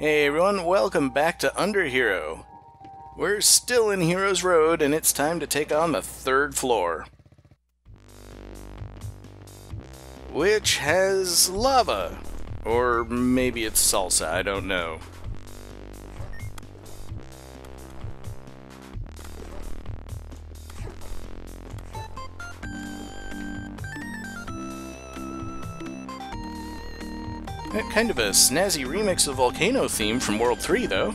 Hey everyone, welcome back to Underhero. We're still in Heroes Road, and it's time to take on the third floor, which has lava. Or maybe it's salsa, I don't know. Kind of a snazzy remix of Volcano theme from World 3, though.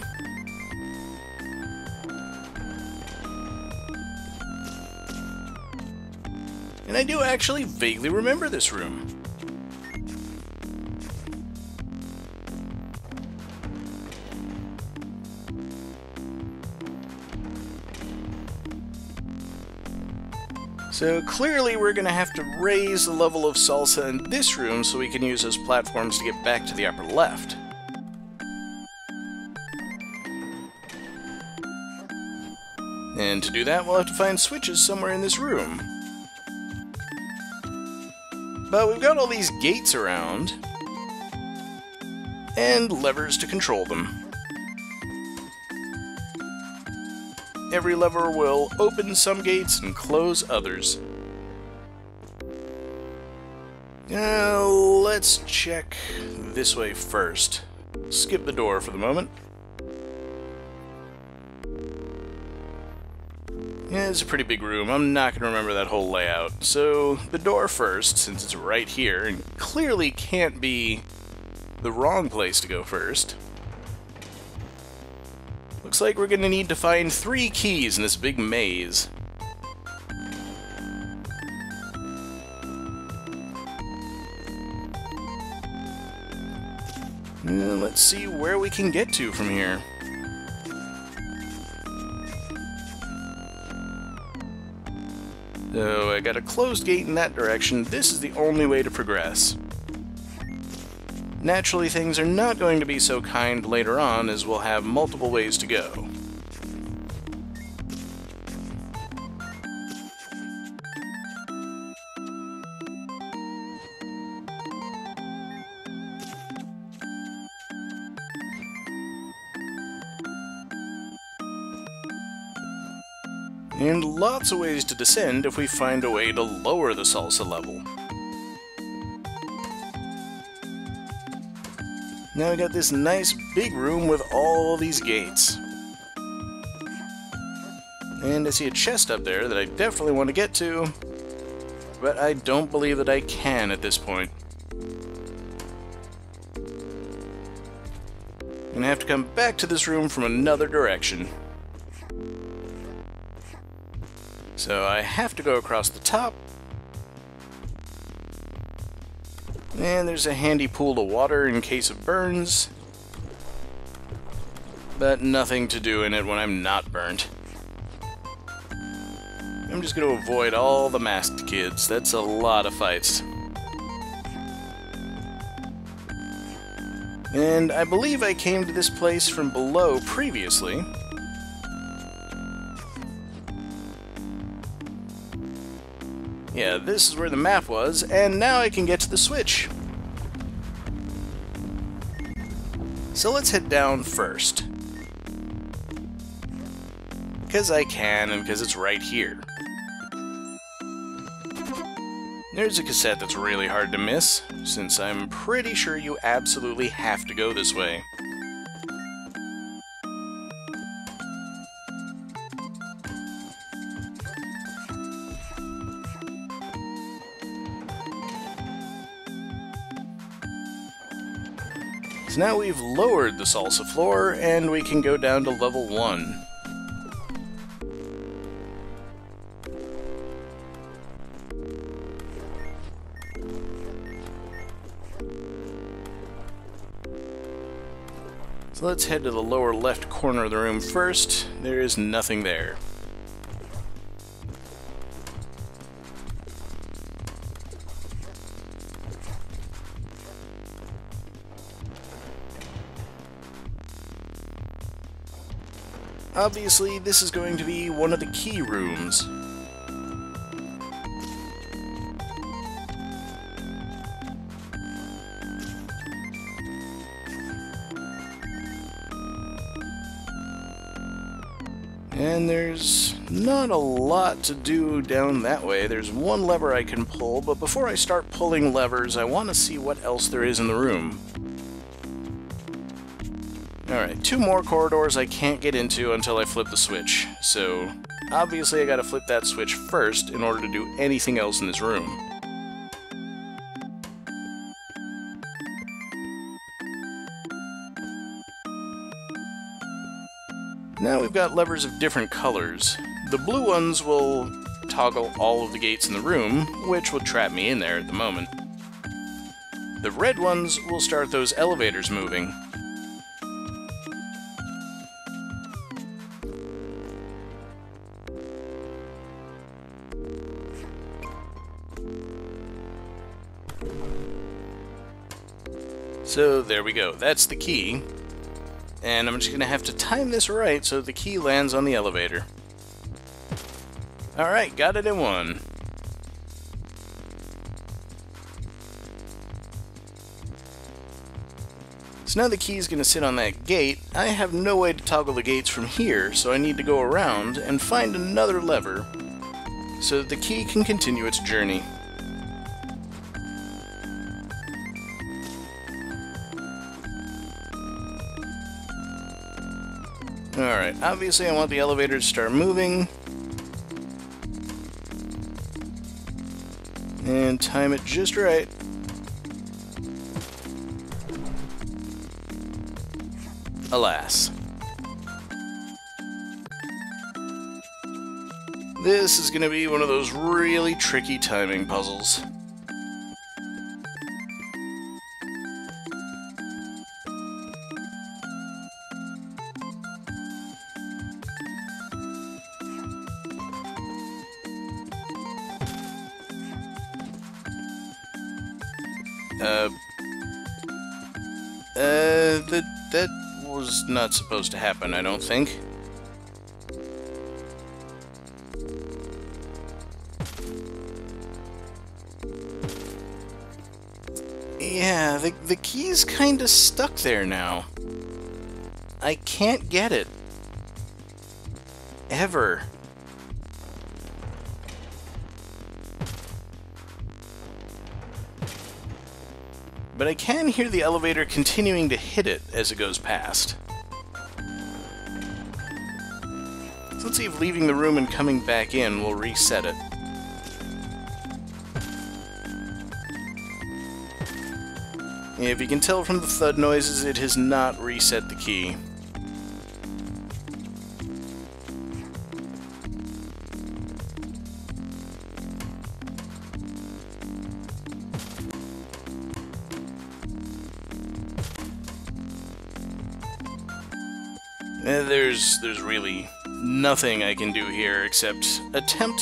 And I do actually vaguely remember this room. So clearly we're going to have to raise the level of salsa in this room so we can use those platforms to get back to the upper left. And to do that, we'll have to find switches somewhere in this room. But we've got all these gates around, and levers to control them. Every lever will open some gates and close others. Let's check this way first. Skip the door for the moment. Yeah, it's a pretty big room. I'm not going to remember that whole layout. So, the door first, since it's right here, and clearly can't be the wrong place to go first. Looks like we're going to need to find 3 keys in this big maze. Let's see where we can get to from here. So I got a closed gate in that direction. This is the only way to progress. Naturally, things are not going to be so kind later on, as we'll have multiple ways to go. And lots of ways to descend if we find a way to lower the salsa level. Now we got this nice big room with all these gates. And I see a chest up there that I definitely want to get to, but I don't believe that I can at this point. I'm gonna have to come back to this room from another direction. So I have to go across the top. And there's a handy pool of water in case of burns. But nothing to do in it when I'm not burnt. I'm just going to avoid all the masked kids. That's a lot of fights. And I believe I came to this place from below previously. Yeah, this is where the map was, and now I can get to the switch. So let's head down first. Because I can, and because it's right here. There's a cassette that's really hard to miss, since I'm pretty sure you absolutely have to go this way. So now we've lowered the salsa floor, and we can go down to level 1. So let's head to the lower left corner of the room first. There is nothing there. Obviously, this is going to be one of the key rooms. And there's not a lot to do down that way. There's one lever I can pull, but before I start pulling levers, I want to see what else there is in the room. Alright, 2 more corridors I can't get into until I flip the switch, so obviously I gotta flip that switch first in order to do anything else in this room. Now we've got levers of different colors. The blue ones will toggle all of the gates in the room, which will trap me in there at the moment. The red ones will start those elevators moving. So there we go, that's the key. And I'm just going to have to time this right so the key lands on the elevator. Alright, got it in 1. So now the key is going to sit on that gate. I have no way to toggle the gates from here, so I need to go around and find another lever so that the key can continue its journey. Alright, obviously I want the elevator to start moving. And time it just right. Alas. This is going to be one of those really tricky timing puzzles. That was not supposed to happen, I don't think. Yeah, the key's kinda stuck there now. I can't get it. Ever. But I can hear the elevator continuing to hit it as it goes past. So let's see if leaving the room and coming back in will reset it. If you can tell from the thud noises, it has not reset the key. There's really nothing I can do here except attempt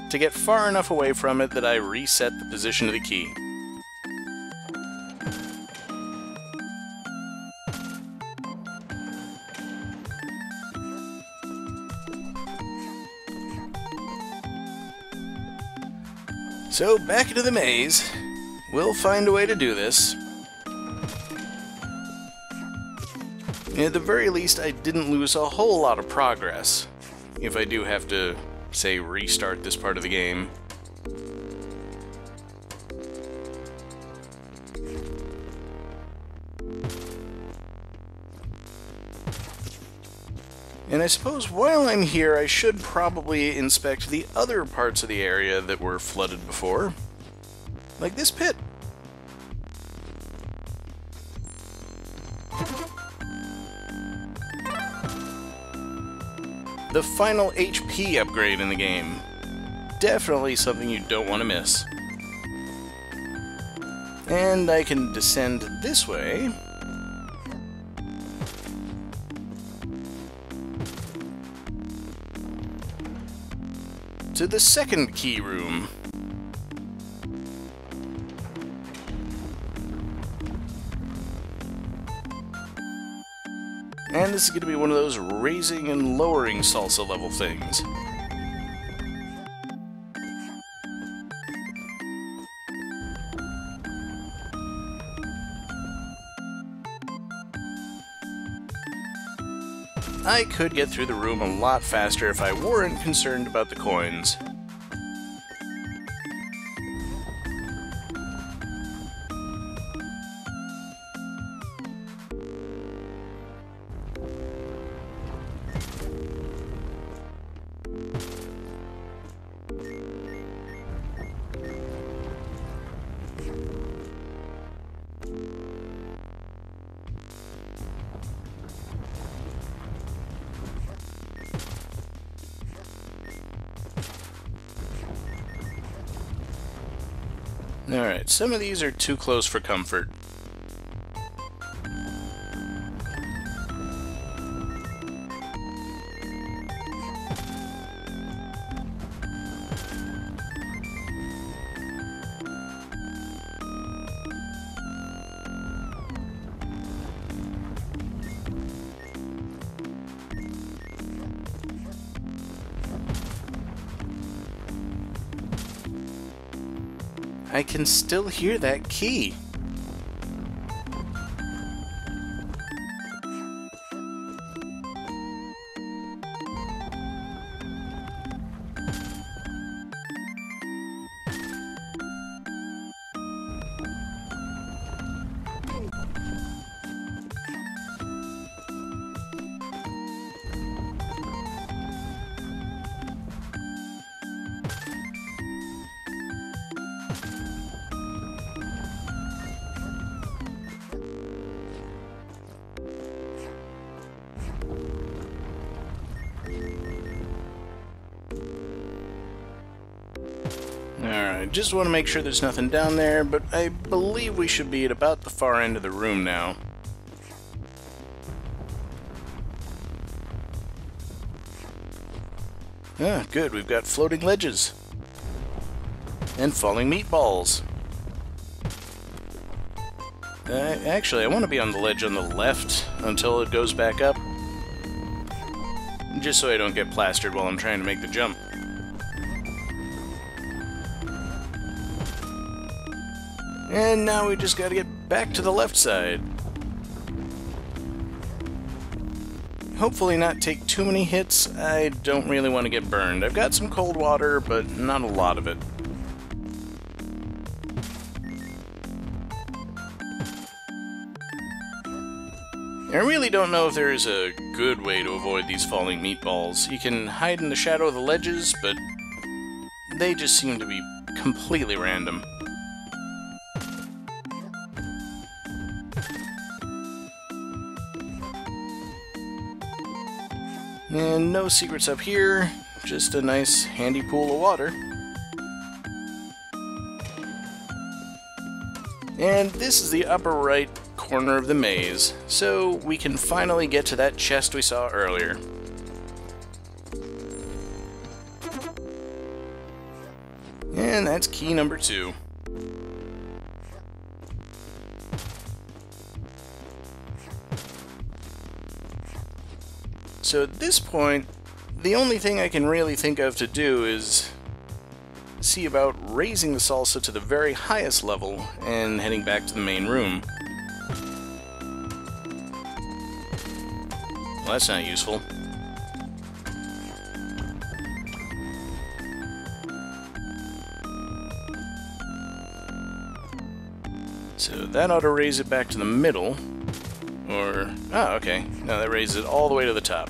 to get far enough away from it that I reset the position of the key. So, back into the maze. We'll find a way to do this. At the very least, I didn't lose a whole lot of progress, if I do have to, say, restart this part of the game. And I suppose while I'm here, I should probably inspect the other parts of the area that were flooded before, like this pit. The final HP upgrade in the game. Definitely something you don't want to miss. And I can descend this way. To the second key room. And this is going to be one of those raising and lowering salsa level things. I could get through the room a lot faster if I weren't concerned about the coins. Alright, some of these are too close for comfort. I can still hear that key. Alright, just want to make sure there's nothing down there, but I believe we should be at about the far end of the room now. Ah, good, we've got floating ledges. And falling meatballs. Actually, I want to be on the ledge on the left until it goes back up. Just so I don't get plastered while I'm trying to make the jump. And now we just gotta get back to the left side. Hopefully not take too many hits. I don't really want to get burned. I've got some cold water, but not a lot of it. I really don't know if there is a good way to avoid these falling meatballs. You can hide in the shadow of the ledges, but they just seem to be completely random. And no secrets up here, just a nice handy pool of water. And this is the upper right corner of the maze, so we can finally get to that chest we saw earlier. And that's key number 2. So at this point, the only thing I can really think of to do is see about raising the salsa to the very highest level and heading back to the main room. Well, that's not useful. So that ought to raise it back to the middle. Or... oh, okay. No, that raises it all the way to the top.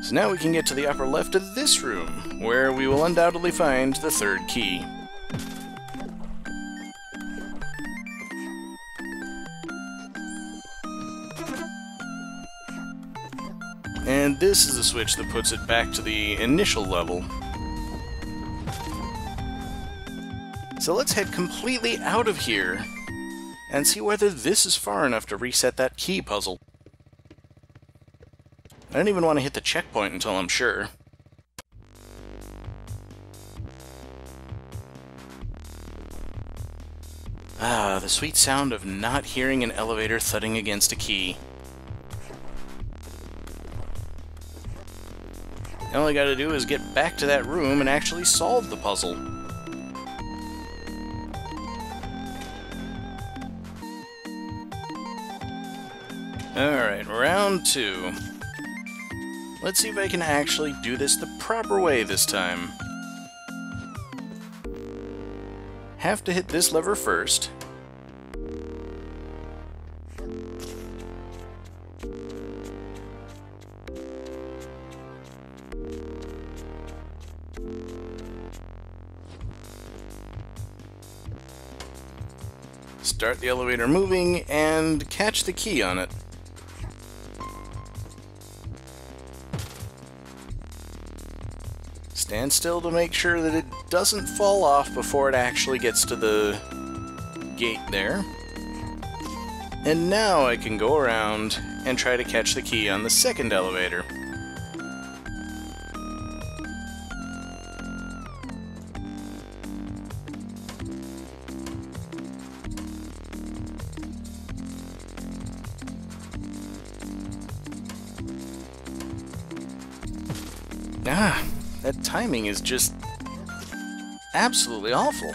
So now we can get to the upper left of this room, where we will undoubtedly find the third key. And this is the switch that puts it back to the initial level. So let's head completely out of here and see whether this is far enough to reset that key puzzle. I don't even want to hit the checkpoint until I'm sure. Ah, the sweet sound of not hearing an elevator thudding against a key. All I gotta do is get back to that room and actually solve the puzzle. Alright, round 2. Let's see if I can actually do this the proper way this time. Have to hit this lever first. Start the elevator moving and catch the key on it. Stand still to make sure that it doesn't fall off before it actually gets to the gate there. And now I can go around and try to catch the key on the second elevator. Ah, that timing is just absolutely awful.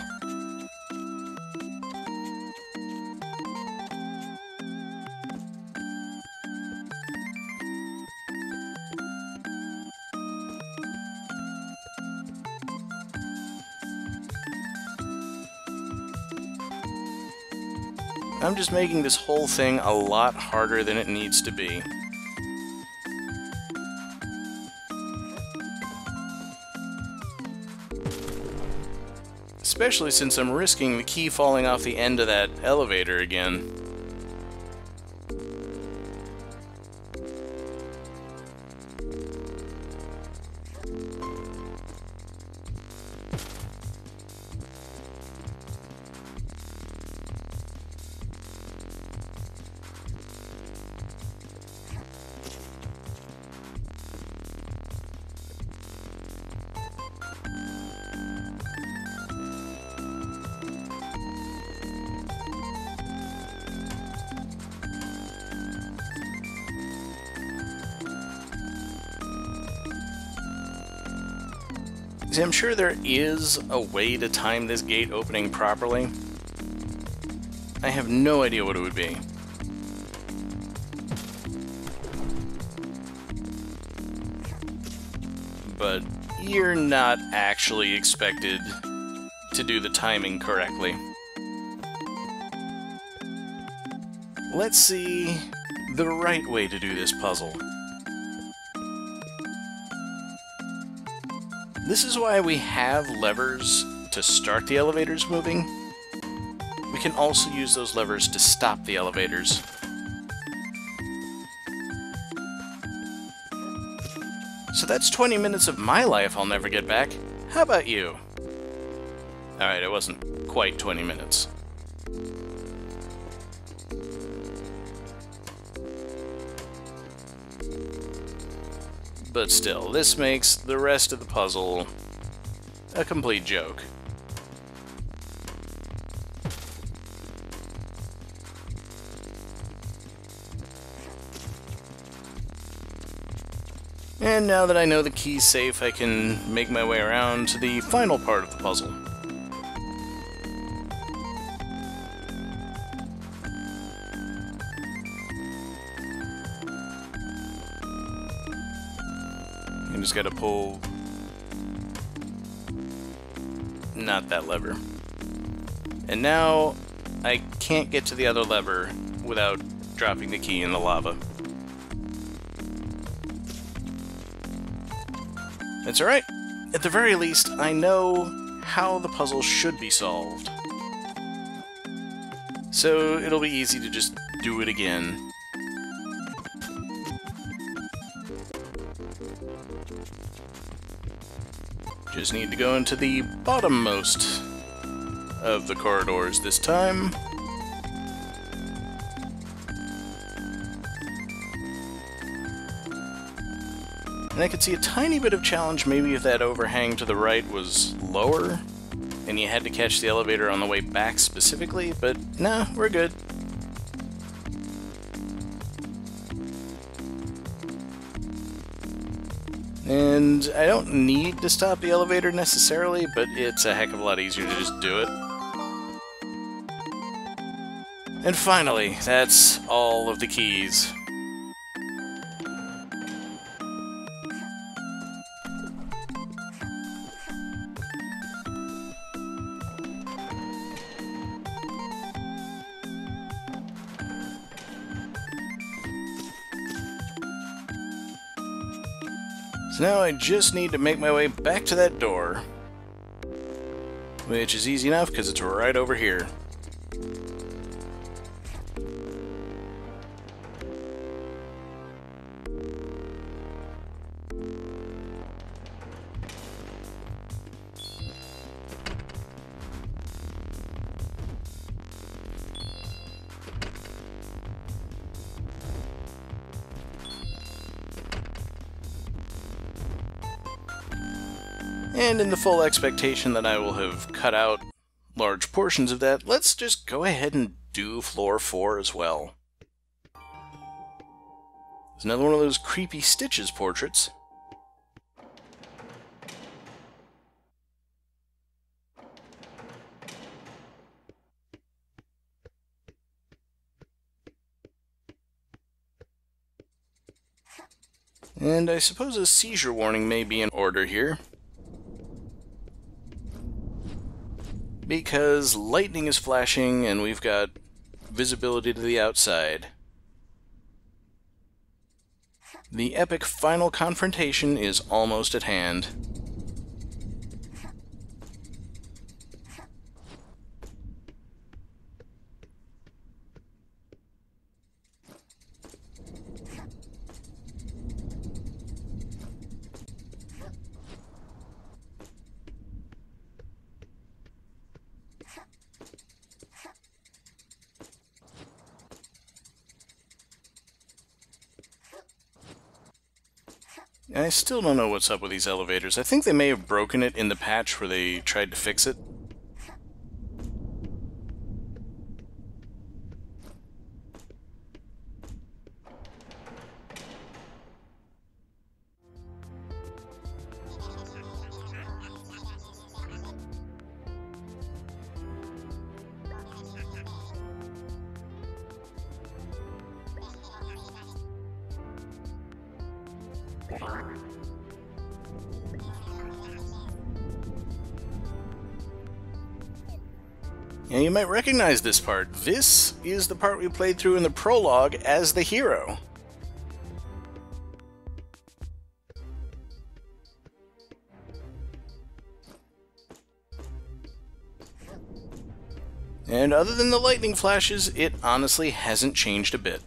I'm just making this whole thing a lot harder than it needs to be. Especially since I'm risking the key falling off the end of that elevator again. See, I'm sure there is a way to time this gate opening properly. I have no idea what it would be. But you're not actually expected to do the timing correctly. Let's see the right way to do this puzzle. This is why we have levers to start the elevators moving. We can also use those levers to stop the elevators. So that's 20 minutes of my life I'll never get back. How about you? Alright, it wasn't quite 20 minutes. But still, this makes the rest of the puzzle a complete joke. And now that I know the key's safe, I can make my way around to the final part of the puzzle. I just gotta pull... not that lever. And now I can't get to the other lever without dropping the key in the lava. It's alright. At the very least, I know how the puzzle should be solved. So it'll be easy to just do it again. Just need to go into the bottommost of the corridors this time. And I could see a tiny bit of challenge maybe if that overhang to the right was lower, and you had to catch the elevator on the way back specifically, but nah, we're good. And I don't need to stop the elevator necessarily, but it's a heck of a lot easier to just do it. And finally, that's all of the keys. So now I just need to make my way back to that door, which is easy enough because it's right over here. And in the full expectation that I will have cut out large portions of that, let's just go ahead and do floor 4 as well. There's another one of those creepy Stitches portraits. And I suppose a seizure warning may be in order here, because lightning is flashing and we've got visibility to the outside. The epic final confrontation is almost at hand. I still don't know what's up with these elevators. I think they may have broken it in the patch where they tried to fix it. And you might recognize this part. This is the part we played through in the prologue as the hero. And other than the lightning flashes, it honestly hasn't changed a bit.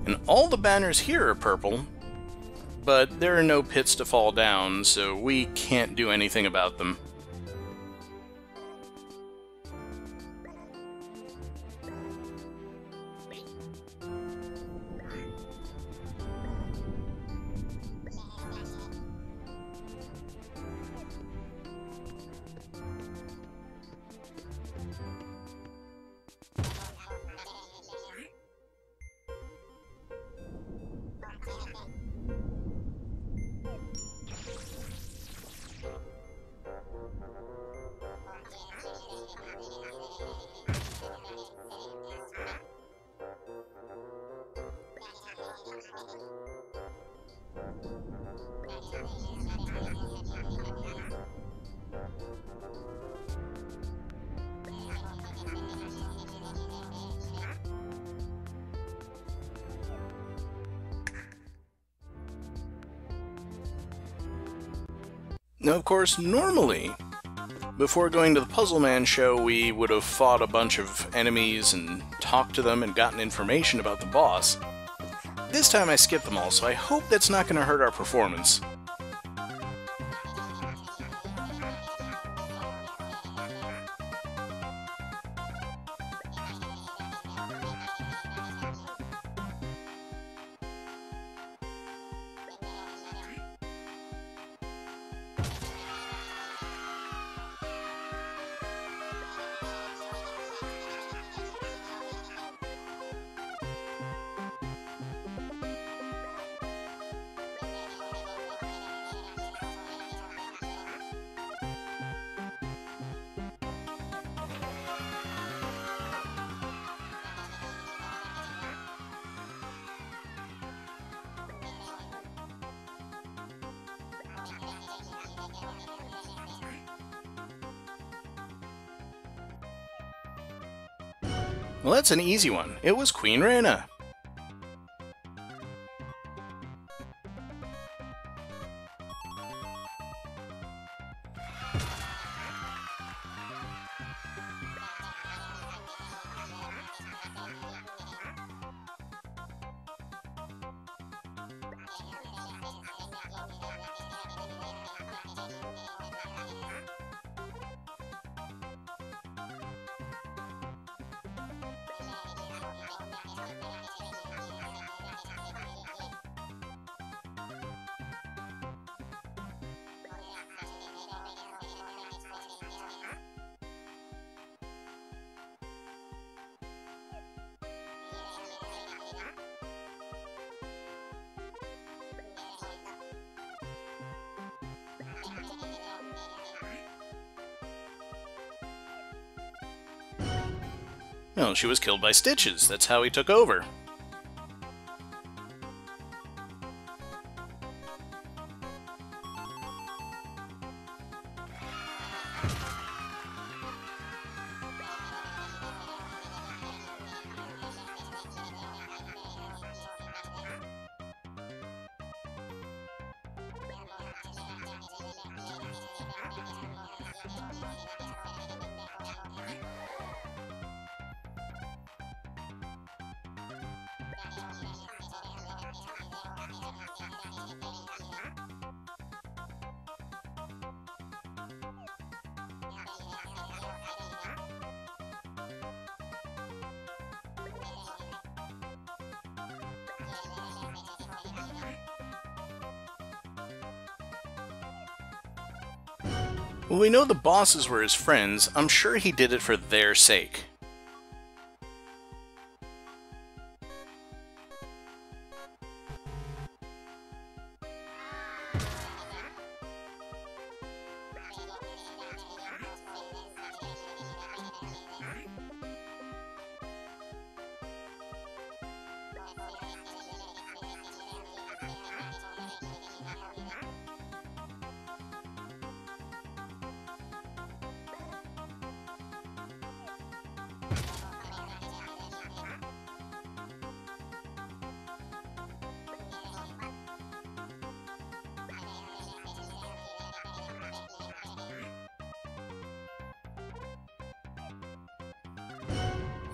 And all the banners here are purple, but there are no pits to fall down, so we can't do anything about them. Now, of course, normally, before going to the Puzzle Man show, we would have fought a bunch of enemies and talked to them and gotten information about the boss. This time I skipped them all, so I hope that's not going to hurt our performance. Well, that's an easy one. It was Queen Rana. No, she was killed by Stitches. That's how he took over. Well, we know the bosses were his friends. I'm sure he did it for their sake.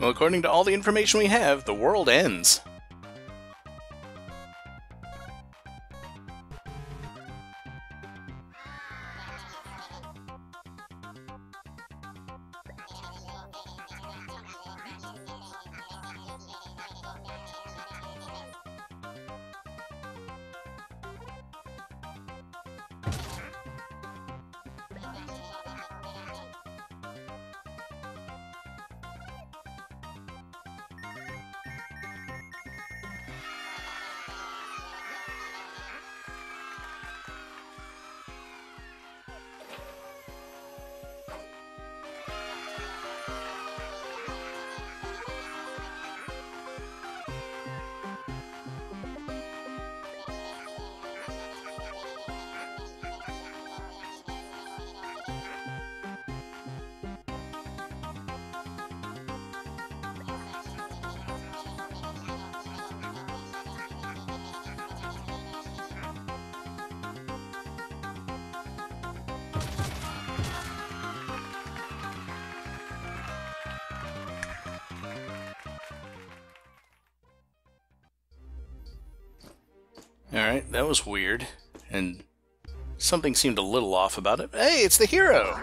Well, according to all the information we have, the world ends. Alright, that was weird, and something seemed a little off about it. Hey, it's the hero!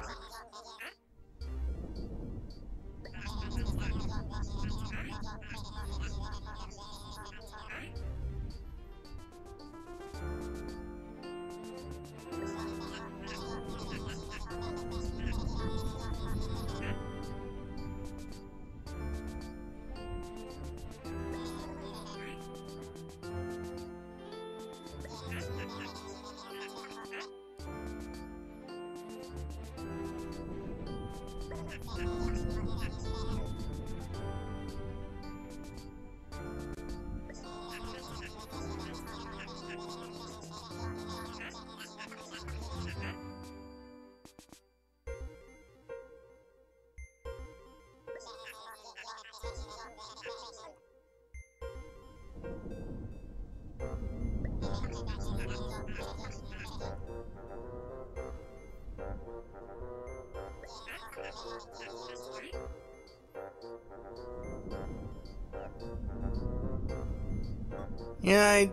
Yeah, I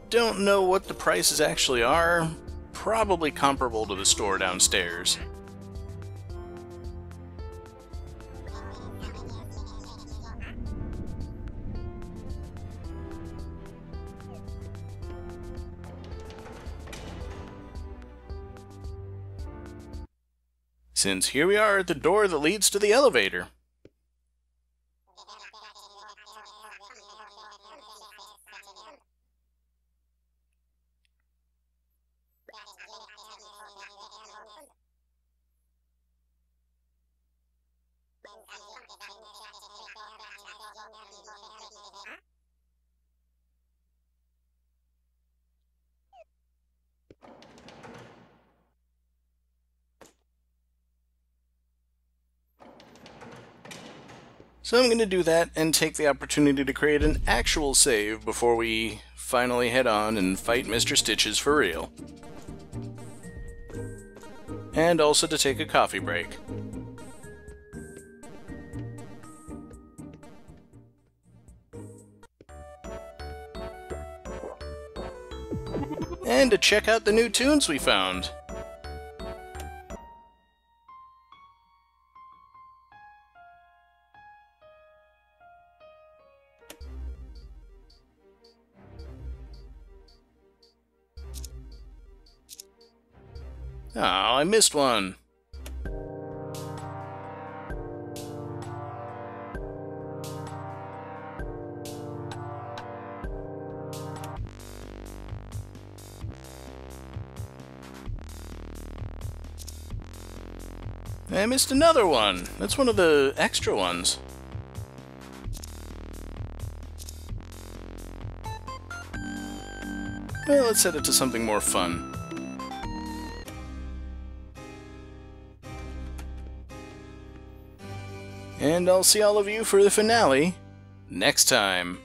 don't know what the prices actually are. Probably comparable to the store downstairs. Since here we are at the door that leads to the elevator. So I'm going to do that and take the opportunity to create an actual save before we finally head on and fight Mr. Stitches for real. And also to take a coffee break. And to check out the new tunes we found. Oh, I missed one. I missed another one. That's one of the extra ones. Well, let's set it to something more fun. And I'll see all of you for the finale next time.